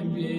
MBA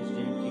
JNK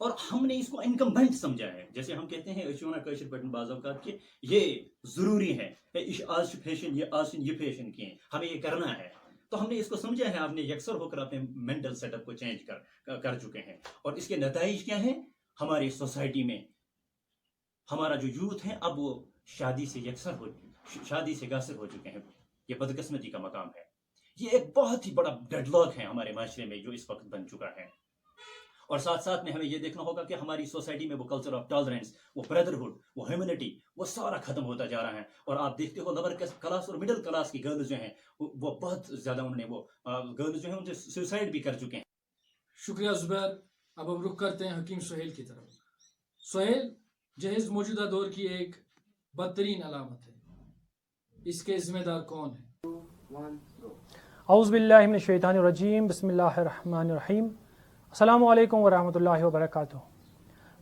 اور ہم نے اس کو انکمبنٹ سمجھا ہے. جیسے ہم کہتے ہیں کاشر پہ بعض اوقات کہ یہ ضروری ہے, آج فیشن یہ فیشن کی ہمیں یہ کرنا ہے. تو ہم نے اس کو سمجھا ہے, آپ نے یکسر ہو کر اپنے مینٹل سیٹ اپ کو چینج کر چکے ہیں. اور اس کے نتائج کیا ہیں ہماری سوسائٹی میں؟ ہمارا جو یوتھ ہے اب وہ شادی سے قاصر ہو چکے ہیں. یہ بدقسمتی کا مقام ہے. یہ ایک بہت ہی بڑا ڈیڈ لاک ہے ہمارے معاشرے میں جو اس وقت بن چکا ہے. اور ساتھ ساتھ میں ہمیں یہ دیکھنا ہوگا کہ ہماری سوسائٹی میں وہ کلچر آف ٹالرنس, وہ بردرہڈ, وہ ہیومنٹی, وہ سارا ختم ہوتا جا رہا ہے. اور آپ دیکھتے ہو لوور کلاس اور مڈل کلاس کی گرلز جو ہیں وہ بہت زیادہ انہوں نے وہ گرلز جو ہیں ان سے سوسائڈ بھی کر چکے ہیں. شکریہ زبیر. اب ہم رخ کرتے ہیں حکیم سہیل کی طرف. سہیل, جہیز موجودہ دور کی ایک بدترین علامت ہے, اس کے ذمہ دار کون ہیں؟ اعوذ باللہ من الشیطان الرجیم, بسم اللہ الرحمن الرحیم. السلام علیکم ورحمۃ اللہ وبرکاتہ.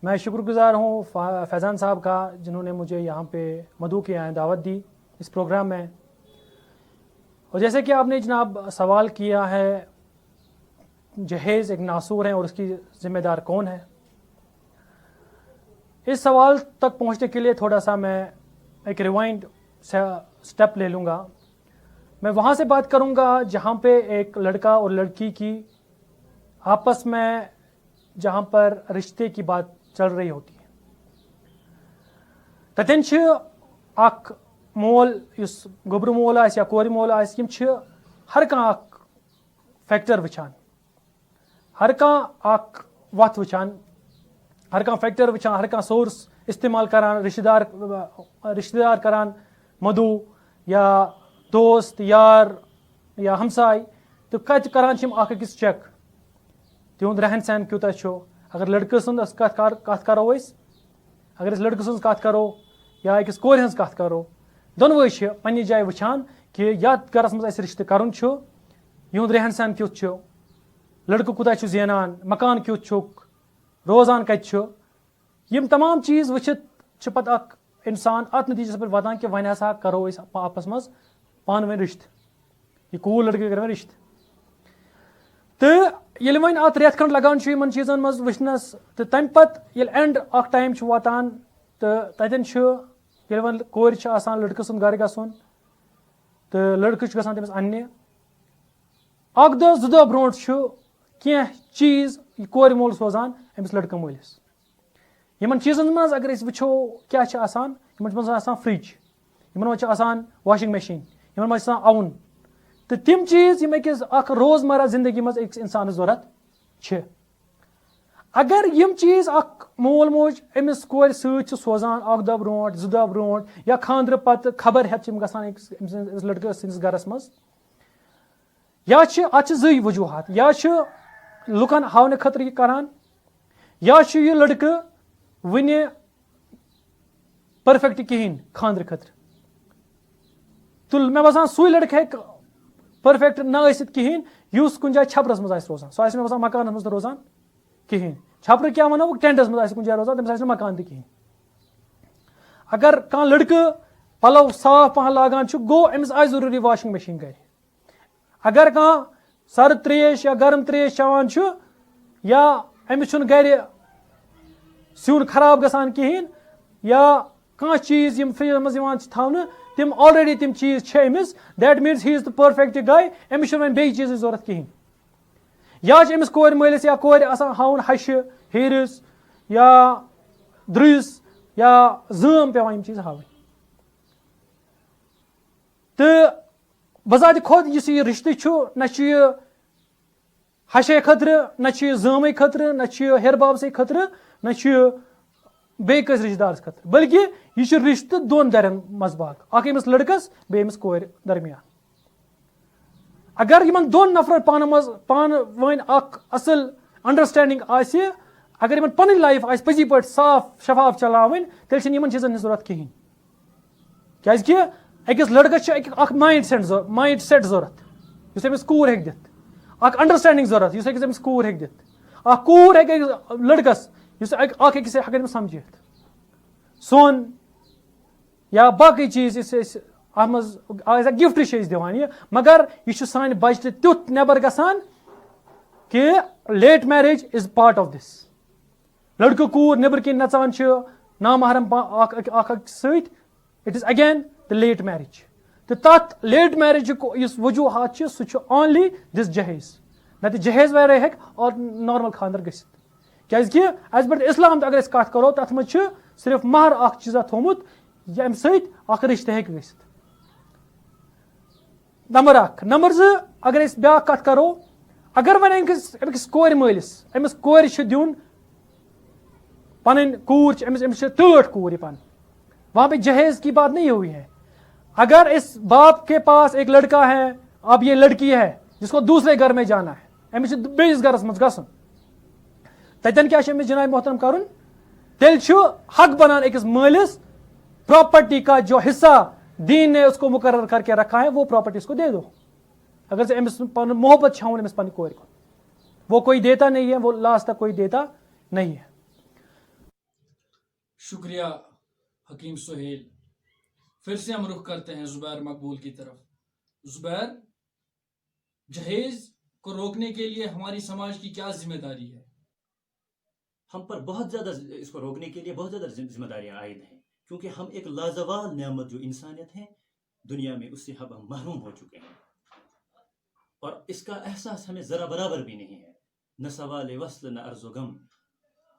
میں شکر گزار ہوں فیضان صاحب کا جنہوں نے مجھے یہاں پہ مدعو کیا ہے, دعوت دی اس پروگرام میں. اور جیسے کہ آپ نے جناب سوال کیا ہے جہیز ایک ناسور ہے اور اس کی ذمہ دار کون ہے, اس سوال تک پہنچنے کے لیے تھوڑا سا میں ایک ریوائنڈ سٹیپ لے لوں گا. میں وہاں سے بات کروں گا جہاں پہ ایک لڑکا اور لڑکی کی آپس میں جہاں پر رشتے کی بات چل رہی ہوتی ہے. تتین اخ مول اس گوبر مول آس یا کور مول آس, یم ہر کانٛہہ اخ فیکٹر وچھان, ہر کانٛہہ اخ وتھ وچھان, ہر کانٛہہ فیکٹر وچھان, ہر کانٛہہ سورس استعمال کران, رشتہ دار کران مدعو یا دوست یار یا ہمساے, تو کتہِ کران چھِ یِم اکھ أکِس چیک تِہُنٛد رہن سہن کوٗتاہ چھُ. اگر لڑکہٕ سٕنٛز کتھ کرو أسۍ, اگر أسۍ لڑکہٕ سٕنٛز کتھ کرو یا أکِس کورِ ہٕنٛز کتھ کرو, دۄنوے چھِ پننہِ جایہِ وٕچھان کہِ یتھ گرس منٛز اَسہِ رشتہٕ کرُن چھُ یِہُنٛد رہن سہن کیُتھ چھُ, لڑکہٕ کوٗتاہ چھُ زینان, مکان کیُتھ چھُکھ, روزان کتہِ چھُ. یِم تمام چیٖز وٕچھِتھ چھِ پتہٕ اکھ انسان اتھ نتیجس پٮ۪ٹھ واتان کہِ وۄنۍ ہسا کرو أسۍ آپس منٛز پانہٕ ؤنۍ رشتہٕ, یہِ کوٗل لڑکہٕ کرِ وۄنۍ رشتہٕ. تہٕ ییٚلہِ وۄنۍ اتھ رٮ۪تھ کھنٛڈ لگان چھُ یِمن چیٖزن منٛز وٕچھنس, تہٕ تمہِ پتہٕ ییٚلہِ اینڈ اکھ ٹایم چھُ واتان تہٕ تتٮ۪ن چھُ ییٚلہِ وۄنۍ کورِ چھُ آسان لڑکہٕ سُنٛد گرٕ گژھُن تہٕ لڑکہٕ چھُ گژھان تٔمِس اننہِ, اکھ دۄہ زٕ دۄہ برونٛٹھ چھُ کینٛہہ چیٖز یہِ کورِ مول سوزان أمِس لڑکہٕ مٲلِس. یِمن چیٖزن منٛز اگر أسۍ وٕچھو کیاہ چھُ آسان, یِمن منٛز چھُ آسان فرج, یِمن منٛز چھُ آسان واشنگ مشیٖن, یِمن منٛز چھُ آسان اوُن, تہٕ تِم چیٖز یِم أکِس اکھ روزمرہ زندگی منٛز أکِس انسانس ضوٚرتھ چھِ. اگر یِم چیٖز اکھ مول موج أمِس کورِ سۭتۍ چھُ سوزان اکھ دۄہ برونٛٹھ زٕ دۄہ برونٛٹھ یا خانٛدرٕ پتہٕ خبر ہٮ۪تھ چھِ یِم گژھان أمِس لڑکہٕ سٕنٛدِس گرس منٛز, یا چھِ اتھ چھِ زٕے وجوٗہات, یا چھُ لُکن ہاونہٕ خٲطرٕ یہِ کران, یا چھُ یہِ لڑکہٕ وُنہِ پٔرفیکٹ کِہینۍ خانٛدرٕ خٲطرٕ. تہٕ مےٚ باسان سُے لڑکہٕ ہیٚکہِ پٔرفیکٹ نہ ٲسِتھ کِہینۍ یُس کُنہِ جایہِ چھپرس منٛز آسہِ روزان. سُہ آسہِ مےٚ باسان مکانس منٛز تہِ روزان کِہینۍ, چھپرٕ کیاہ ونو بہٕ, ٹینٹس منٛز آسہِ کُنہِ جایہِ روزان, تٔمِس آسہِ نہٕ مکان تہِ کِہینۍ. اگر کانٛہہ لڑکہٕ پلو صاف پہن لاگان چھُ گوٚو أمِس آسہِ ضروٗری واشنگ مشیٖن گرِ. اگر کانٛہہ سرد تریش یا گرم تریش چٮ۪وان چھُ یا أمِس چھُنہٕ گرِ سیُن خراب گژھان کِہینۍ یا کانٛہہ چیٖز یِم فرجس منٛز یِوان چھِ تھاونہٕ تِم آلریڈی تِم چیٖز چھِ أمِس, that means he is the perfect guy, أمِس چھُنہٕ وۄنۍ بیٚیہِ چیٖزٕچ ضوٚرتھ کِہینۍ. یا چھِ أمِس کورِ مٲلِس یا کورِ آسان ہاوُن ہشہِ ہیرِس یا درٕس یا زٲم پیٚوان یِم چیٖز ہاوٕنۍ. تہٕ بذاتِ خۄد یُس یہِ رِشتہٕ چھُ, نہ چھُ یہِ ہشے خٲطرٕ, نہ چھُ یہِ زٲمے خٲطرٕ, نہ چھُ یہِ ہیرٕ بابسٕے خٲطرٕ, نہ چھُ یہِ بیٚیہِ کٲنٛسہِ رشتہٕ دارس خٲطرٕ, بلکہِ یہِ چھُ رشتہٕ دۄن دَرٮ۪ن منٛز باگ, اکھ أمِس لڑکس بیٚیہِ أمِس کورِ درمیان. اگر یِمن دۄن نفرن پانہٕ ؤنۍ اکھ اصل انڈرسٹینڈنگ آسہِ, اگر یِمن پنٕنۍ لایف آسہِ پٔزی پٲٹھۍ صاف شفاف چلاوٕنۍ, تیٚلہِ چھنہٕ یِمن چیٖزن ہٕنٛز ضوٚرتھ کِہینۍ. کیازِ کہِ أکِس لڑکس چھُ اکھ مایِنڈ سیٹ ضوٚرتھ یُس أمِس کوٗر ہیٚکہِ دِتھ, اکھ انڈرسٹینڈنگ ضوٚرتھ یُس أمِس کوٗر ہیٚکہِ دِتھ, اکھ کوٗر ہیٚکہِ أکِس لڑکس یُس اکھ أکِس ہیٚکن أمِس سمجھِتھ. سۄن یا باقٕے چیٖز یُس أسۍ اتھ منٛز ایز اے گفٹ چھِ أسۍ دِوان یہِ, مگر یہِ چھُ سانہِ بجٹہٕ تیُتھ نٮ۪بر گژھان کہِ late marriage is part of this. لڑکہٕ کوٗر نیٚبرٕ کِنۍ نژان چھِ نامحرم اکھ أکِس سۭتۍ it is again the late marriage تہٕ تَتھ لیٹ میریجُک یُس وجوٗہات چھِ سُہ چھُ اونلی دِس جہیز نتہٕ جہیز وَرٲے ہیٚکہِ نارمل خانٛدر گٔژھِتھ کیازکہِ ایز پر اسلام تہِ اگر أسۍ کتھ کرو تتھ منٛز چھُ صرف مہر اکھ چیٖزا تھوٚمُت ییٚمہِ سۭتۍ اکھ رِشتہٕ ہیٚکہِ گٔژھِتھ. نمبر اکھ. نمبر زٕ اگر أسۍ بیاکھ کتھ کرو اگر وۄنۍ أمِس کورِ مٲلِس أمِس کورِ چھُ دیُن پنٕنۍ کوٗر چھِ أمِس چھِ تۭر کوٗر یہِ پن وہاں پہ جہیز کی بات نہیں ہوئی ہے. اگر اس باپ کے پاس ایک لڑکا ہے اب یہ لڑکی ہے جس کو دوسرے گھر میں جانا ہے أمِس چھُ بیٚیِس گرس منٛز گژھُن تتٮ۪ن کیاہ چھُ أمِس جناب محترم کرُن تیٚلہِ چھُ حق بنان أکِس مٲلِس پراپرٹی کا جو حصہ دین نے اس کو مقرر کر کے رکھا ہے وہ پراپرٹی اس کو دے دو. اگر سے أمِس پنُن محبت چھاوُن أمِس پننہِ کورِ کُن وہ کوئی دیتا نہیں ہے وہ لاسٹ تک کوئی دیتا نہیں ہے. شکریہ حکیم سہیل. پھر سے ہم رخ کرتے ہیں زبیر مقبول کی طرف. زبیر, جہیز کو روکنے کے لیے ہماری سماج کی کیا ذمہ داری ہے؟ ہم پر بہت زیادہ اس کو روکنے کے لیے بہت زیادہ ذمہ داریاں عائد ہیں کیونکہ ہم ایک لازوال نعمت جو انسانیت ہے دنیا میں اس سے ہم محروم ہو چکے ہیں اور اس کا احساس ہمیں ذرا برابر بھی نہیں ہے. نہ سوال وصل نہ عرض و غم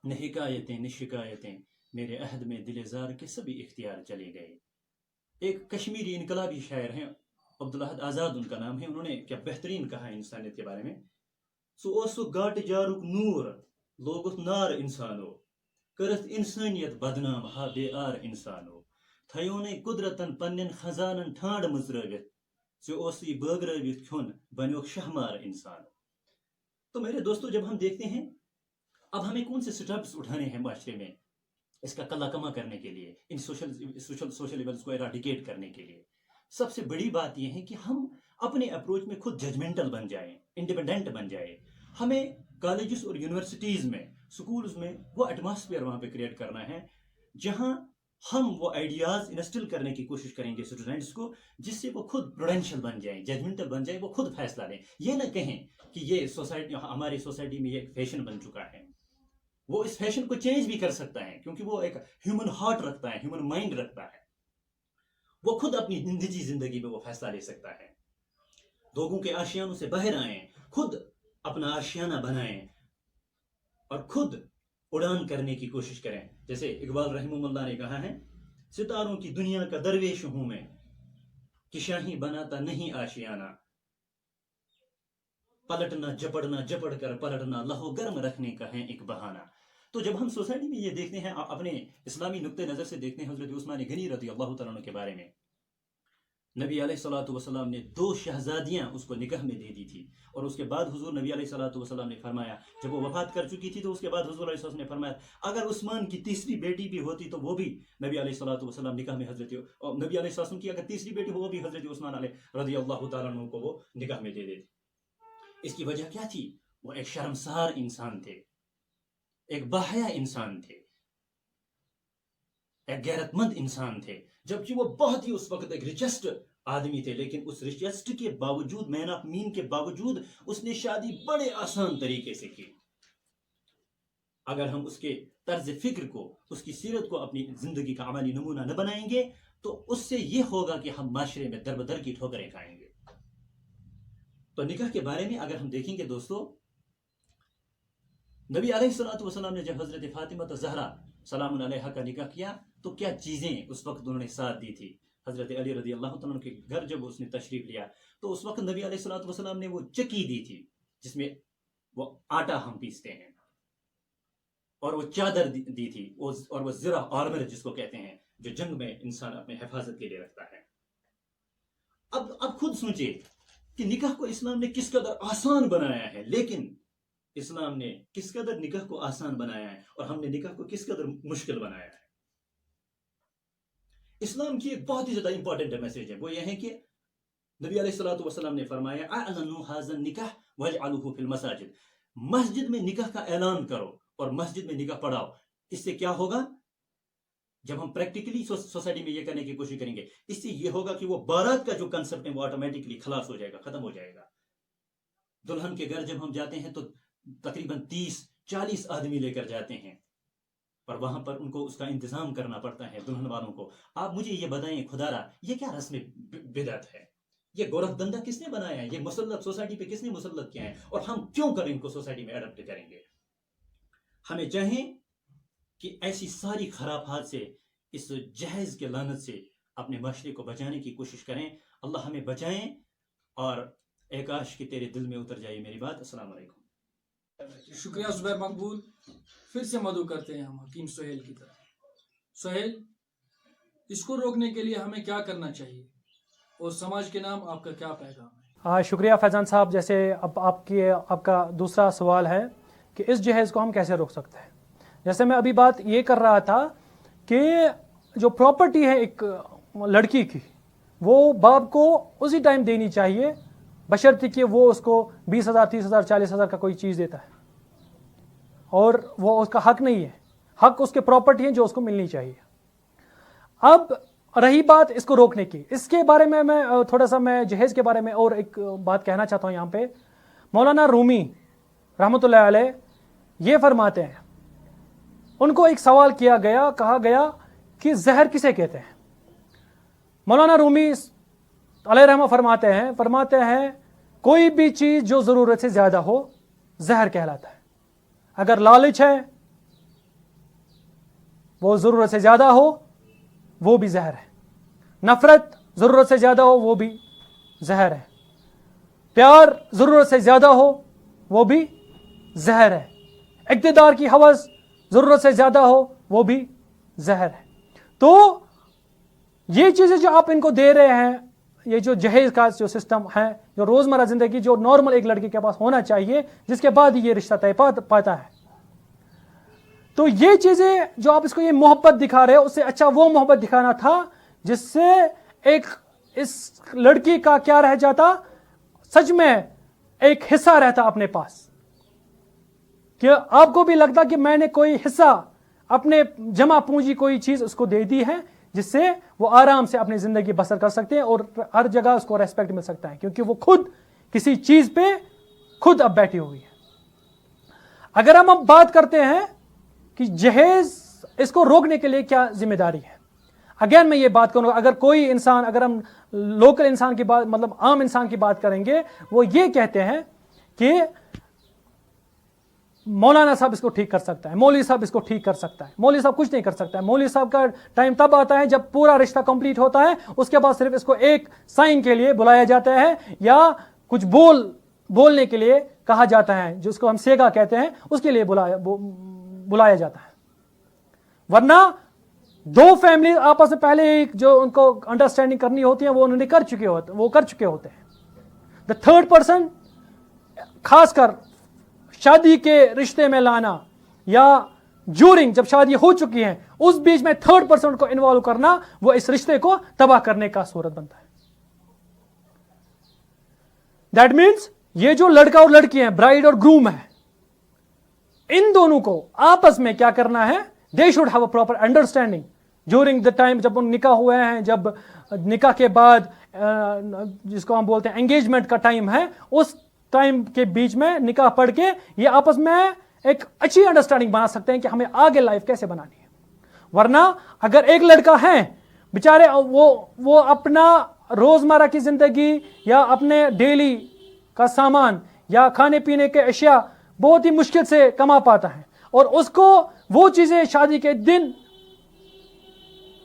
نہ حکایتیں نہ شکایتیں میرے عہد میں دل زار کے سبھی اختیار چلے گئے. ایک کشمیری انقلابی شاعر ہیں عبدالحد آزاد ان کا نام ہے. انہوں نے کیا بہترین کہا ہے انسانیت کے بارے میں. سو اوسو گاٹ جارک نور لوگت نار انسانو کرت انسانیت بدنام ہا بے آر انسانو تھیونے قدرتن پنن خزانن ٹھانڈ مزرٲوِتھ ژےٚ اوسُے بٲگرٲوِتھ کھیوٚن بنیوک شہمار انسانو. تو میرے دوستو جب ہم دیکھتے ہیں اب ہمیں کون سے سٹیپس اٹھانے ہیں معاشرے میں اس کا کلا کما کرنے کے لیے ان سوشل ایونٹس کو ایراڈیکیٹ کرنے کے لیے, سب سے بڑی بات یہ ہے کہ ہم اپنے اپروچ میں خود ججمنٹل بن جائیں, انڈیپینڈنٹ بن جائیں. ہمیں کالجز اور یونیورسٹیز میں سکولز میں وہ ایٹماسفیئر وہاں پہ کریٹ کرنا ہے جہاں ہم وہ آئیڈیاز انسٹل کرنے کی کوشش کریں گے اسٹوڈنٹس کو جس سے وہ خود پروڈینشیل بن جائیں, ججمنٹل بن جائیں, وہ خود فیصلہ لیں. یہ نہ کہیں کہ یہ سوسائٹی ہماری سوسائٹی میں یہ فیشن بن چکا ہے. وہ اس فیشن کو چینج بھی کر سکتا ہے کیونکہ وہ ایک ہیومن ہارٹ رکھتا ہے, ہیومن مائنڈ رکھتا ہے. وہ خود اپنی نجی زندگی میں وہ فیصلہ لے سکتا ہے. لوگوں کے آشیانوں سے باہر آئیں, خود اپنا آشیانہ بنائیں اور خود اڑان کرنے کی کوشش کریں. جیسے اقبال رحمہ اللہ نے کہا ہے, ستاروں کی دنیا کا درویش ہوں میں کہ شاہی بناتا نہیں آشیانہ, پلٹنا جپڑ کر پلٹنا لہو گرم رکھنے کا ہے ایک بہانہ. تو جب ہم سوسائٹی میں یہ دیکھتے ہیں, اپنے اسلامی نقطۂ نظر سے دیکھتے ہیں حضرت عثمان غنی رضی اللہ تعالیٰ عنہ کے بارے میں, نبی علیہ الصلوۃ والسلام نے 2 شہزادیاں اس کو نکاح میں دے دی تھی اور اس کے بعد حضور نبی علیہ الصلوۃ والسلام نے فرمایا, جب وہ وفات کر چکی تھی تو اس کے بعد حضور علیہ السلام نے فرمایا اگر عثمان کی تیسری بیٹی بھی ہوتی تو وہ بھی نبی علیہ الصلوۃ والسلام نکاح میں نبی علیہ السلام کی اگر تیسری بیٹی ہو وہ بھی حضرت عثمان علیہ رضی اللہ تعالیٰ عنہ کو وہ نکاح میں دے دیتی. اس کی وجہ کیا تھی؟ وہ ایک شرمسار انسان تھے, ایک باحیا انسان تھے, ایک غیرت مند انسان تھے, جبکہ وہ بہت ہی اس وقت ایک ریچسٹ آدمی تھے. لیکن اس ریچسٹ کے باوجود, مین آف مین کے باوجود, اس نے شادی بڑے آسان طریقے سے کی. اگر ہم اس کے طرز فکر کو, اس کی سیرت کو اپنی زندگی کا عملی نمونہ نہ بنائیں گے تو اس سے یہ ہوگا کہ ہم معاشرے میں در بدر کی ٹھوکریں کھائیں گے. تو نکاح کے بارے میں اگر ہم دیکھیں گے دوستو, نبی علیہ الصلوۃ والسلام نے جب حضرت فاطمہ زہرا سلام علیہا کا نکاح کیا تو کیا چیزیں اس وقت انہوں نے ساتھ دی تھی. حضرت علی رضی اللہ تعالیٰ کے گھر جب اس نے تشریف لیا تو اس وقت نبی علیہ الصلوۃ والسلام نے وہ چکی دی تھی جس میں وہ آٹا ہم پیستے ہیں, اور وہ چادر دی تھی, اور وہ زرہ آرمر جس کو کہتے ہیں جو جنگ میں انسان اپنے حفاظت کے لیے رکھتا ہے. اب خود سوچے کہ نکاح کو اسلام نے کس قدر آسان بنایا ہے, لیکن اسلام نے کس قدر نکاح کو آسان بنایا ہے اور ہم نے نکاح کو کس قدر مشکل بنایا ہے. اسلام کی ایک بہت ہی زیادہ امپورٹنٹ میسج ہے, وہ یہ ہے کہ نبی علیہ الصلوۃ والسلام نے فرمایا اعلنوا ھذا النکاح واجعلوہ فی المساجد, مسجد میں نکاح کا اعلان کرو اور مسجد میں نکاح پڑھاؤ. اس سے کیا ہوگا؟ جب ہم پریکٹیکلی سوسائٹی میں یہ کرنے کی کوشش کریں گے, اس سے یہ ہوگا کہ وہ بارات کا جو کنسپٹ ہے وہ آٹومیٹکلی خلاص ہو جائے گا, ختم ہو جائے گا. دلہن کے گھر جب ہم جاتے ہیں تو تقریباً 30-40 آدمی لے کر جاتے ہیں, پر وہاں پر ان کو اس کا انتظام کرنا پڑتا ہے دلہن والوں کو. آپ مجھے یہ بتائیں خدا را یہ کیا رسم بدعت ہے؟ یہ گورکھ دندا کس نے بنایا ہے؟ یہ مسلط سوسائٹی پہ کس نے مسلط کیا ہے؟ اور ہم کیوں کر ان کو سوسائٹی میں اڈاپٹ کریں گے؟ ہمیں چاہیں کہ ایسی ساری خرافات سے اس جہیز کے لعنت سے اپنے معاشرے کو بچانے کی کوشش کریں. اللہ ہمیں بچائیں اور اے کاش کہ تیرے دل میں اتر جائے میری بات. السلام علیکم. شکریہ زبیر مقبول. پھر سے مدعو کرتے ہیں ہم حکیم سہیل کی طرف. سہیل، اس کو روکنے کے لیے ہمیں کیا کرنا چاہیے اور سماج کے نام آپ کا کیا پیغام ہے؟ شکریہ فیضان صاحب. جیسے اب آپ کا دوسرا سوال ہے کہ اس جہیز کو ہم کیسے روک سکتے ہیں. جیسے میں ابھی بات یہ کر رہا تھا کہ جو پراپرٹی ہے ایک لڑکی کی وہ باپ کو اسی ٹائم دینی چاہیے بشرطے کہ وہ اس کو 20,000 30,000 40,000 کا کوئی چیز دیتا ہے اور وہ اس کا حق نہیں ہے. حق اس کے پراپرٹی ہے جو اس کو ملنی چاہیے. اب رہی بات اس کو روکنے کی، اس کے بارے میں تھوڑا سا میں جہیز کے بارے میں اور ایک بات کہنا چاہتا ہوں. یہاں پہ مولانا رومی رحمۃ اللہ علیہ یہ فرماتے ہیں، ان کو ایک سوال کیا گیا، کہا گیا کہ زہر کسے کہتے ہیں؟ مولانا رومی علیہ رحمہ فرماتے ہیں کوئی بھی چیز جو ضرورت سے زیادہ ہو زہر کہلاتا ہے. اگر لالچ ہے وہ ضرورت سے زیادہ ہو وہ بھی زہر ہے. نفرت ضرورت سے زیادہ ہو وہ بھی زہر ہے. پیار ضرورت سے زیادہ ہو وہ بھی زہر ہے. اقتدار کی ہوس ضرورت سے زیادہ ہو وہ بھی زہر ہے. تو یہ چیزیں جو آپ ان کو دے رہے ہیں، یہ جو جہیز کا جو سسٹم ہے، جو روزمرہ زندگی جو نارمل ایک لڑکی کے پاس ہونا چاہیے جس کے بعد یہ رشتہ طے پاتا ہے، تو یہ چیزیں جو آپ اس کو یہ محبت دکھا رہے ہو، اس سے اچھا وہ محبت دکھانا تھا جس سے ایک اس لڑکی کا کیا رہ جاتا، سچ میں ایک حصہ رہتا اپنے پاس، کہ آپ کو بھی لگتا کہ میں نے کوئی حصہ اپنے جمع پونجی کوئی چیز اس کو دے دی ہے جس سے وہ آرام سے اپنی زندگی بسر کر سکتے ہیں اور ہر جگہ اس کو ریسپیکٹ مل سکتا ہے کیونکہ وہ خود کسی چیز پہ خود اب بیٹھی ہوئی ہے. اگر ہم اب بات کرتے ہیں کہ جہیز اس کو روکنے کے لیے کیا ذمہ داری ہے، اگین میں یہ بات کروں گا، اگر کوئی انسان، اگر ہم لوکل انسان کی بات، مطلب عام انسان کی بات کریں گے، وہ یہ کہتے ہیں کہ مولانا صاحب اس کو ٹھیک کر سکتا ہے، مولوی صاحب اس کو ٹھیک کر سکتا ہے. مولوی صاحب کچھ نہیں کر سکتا ہے. مولوی صاحب کا ٹائم تب آتا ہے جب پورا رشتہ کمپلیٹ ہوتا ہے، اس کے بعد صرف اس کو ایک سائن کے لیے بلایا جاتا ہے یا کچھ بولنے کے لیے کہا جاتا ہے، جس کو ہم سیگا کہتے ہیں، اس کے لیے بلایا جاتا ہے. ورنہ دو فیملی آپس میں پہلے ایک جو ان کو انڈرسٹینڈنگ کرنی ہوتی ہے وہ انہوں نے کر چکے ہوتے ہیں. دا تھرڈ پرسن، خاص کر شادی کے رشتے میں لانا یا جورنگ جب شادی ہو چکی ہے اس بیچ میں تھرڈ پرسن کو انوالو کرنا، وہ اس رشتے کو تباہ کرنے کا صورت بنتا ہے. دیٹ مینس یہ جو لڑکا اور لڑکی ہیں، برائیڈ اور گروم ہے، ان دونوں کو آپس میں کیا کرنا ہے، they should have a proper understanding during the time جب ان نکاح ہوئے ہیں، جب نکاح کے بعد جس کو ہم بولتے ہیں انگیجمنٹ کا ٹائم ہے، اس ٹائم کے بیچ میں نکاح پڑھ کے یہ آپس میں ایک اچھی انڈرسٹینڈنگ بنا سکتے ہیں کہ ہمیں آگے لائف کیسے بنانی ہے. ورنہ اگر ایک لڑکا ہے بیچارے وہ اپنا روزمرہ کی زندگی یا اپنے ڈیلی کا سامان یا کھانے پینے کے اشیاء بہت ہی مشکل سے کما پاتا ہے اور اس کو وہ چیزیں شادی کے دن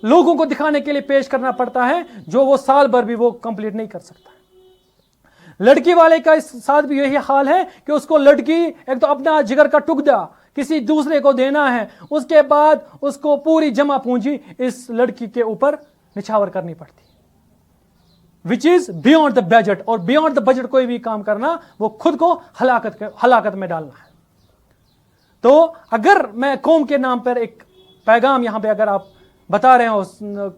لوگوں کو دکھانے کے لیے پیش کرنا پڑتا ہے جو وہ سال بھر بھی وہ کمپلیٹ نہیں کر سکتا. لڑکی والے کا اس ساتھ بھی یہی حال ہے کہ اس کو لڑکی ایک تو اپنا جگر کا ٹکڑا کسی دوسرے کو دینا ہے، اس کے بعد اس کو پوری جمع پونجی اس لڑکی کے اوپر نچھاور کرنی پڑتی، وچ از بیونڈ دا بجٹ. اور بیونڈ دا بجٹ کوئی بھی کام کرنا وہ خود کو ہلاکت میں ڈالنا ہے. تو اگر میں قوم کے نام پر ایک پیغام یہاں پہ اگر آپ بتا رہے ہو،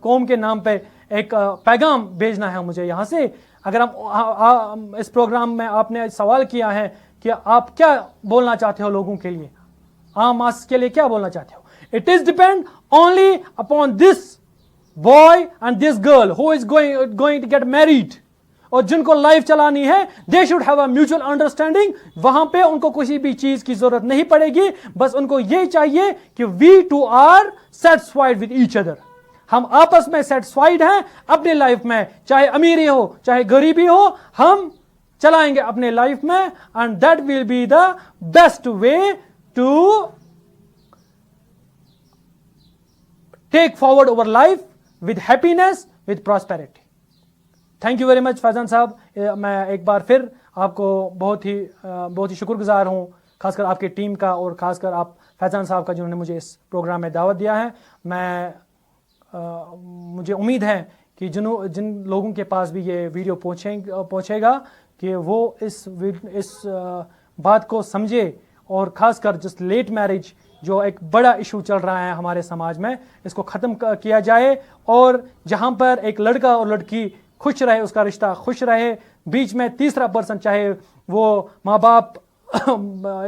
قوم کے نام پہ ایک پیغام بھیجنا ہے مجھے یہاں سے، اگر ہم اس پروگرام میں آپ نے سوال کیا ہے کہ آپ کیا بولنا چاہتے ہو لوگوں کے لیے، عام ماس کے لیے کیا بولنا چاہتے ہو، it is depend only upon this boy and this girl who is going to get married. اور جن کو لائف چلانی ہے they should have a mutual understanding. وہاں پہ ان کو کسی بھی چیز کی ضرورت نہیں پڑے گی, بس ان کو یہ چاہیے کہ we two are satisfied with each other. ہم آپس میں سیٹسفائڈ ہیں اپنے لائف میں, چاہے امیری ہو چاہے غریبی ہو, ہم چلائیں گے اپنے لائف میں, and that will be the best way to take forward over life with happiness with prosperity. Thank you very much Faizan Sahab. میں ایک بار پھر آپ کو بہت ہی شکر گزار ہوں, خاص کر آپ کی ٹیم کا, اور خاص کر آپ فیضان صاحب کا جنہوں نے مجھے اس پروگرام میں دعوت دیا ہے. مجھے امید ہے کہ جن لوگوں کے پاس بھی یہ ویڈیو پہنچے گا کہ وہ اس بات کو سمجھے, اور خاص کر جس لیٹ میرج جو ایک بڑا ایشو چل رہا ہے ہمارے سماج میں, اس کو ختم کیا جائے, اور جہاں پر ایک لڑکا اور لڑکی خوش رہے, اس کا رشتہ خوش رہے, بیچ میں تیسرا پرسن, چاہے وہ ماں باپ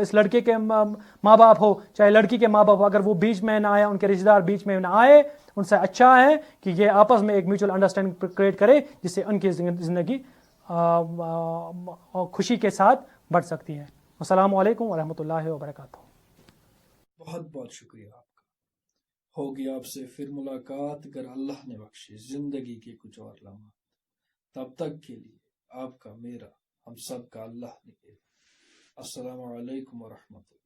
اس لڑکے کے ماں باپ ہو چاہے لڑکی کے ماں باپ ہو, اگر وہ بیچ میں نہ آئے, ان کے رشتہ دار بیچ میں نہ آئے, ان سے اچھا ہے کہ یہ آپس میں ایک میوچل انڈرسٹینڈنگ کریٹ کرے, جس سے ان کی زندگی خوشی کے ساتھ بڑھ سکتی ہے. السلام علیکم ورحمۃ اللہ وبرکاتہ. بہت بہت شکریہ آپ کا. ہوگی آپ سے پھر ملاقات اگر اللہ نے بخشی زندگی کے کچھ اور لمحات. تب تک کے لیے آپ کا, میرا, ہم سب کا اللہ نے. السلام علیکم ورحمۃ اللہ.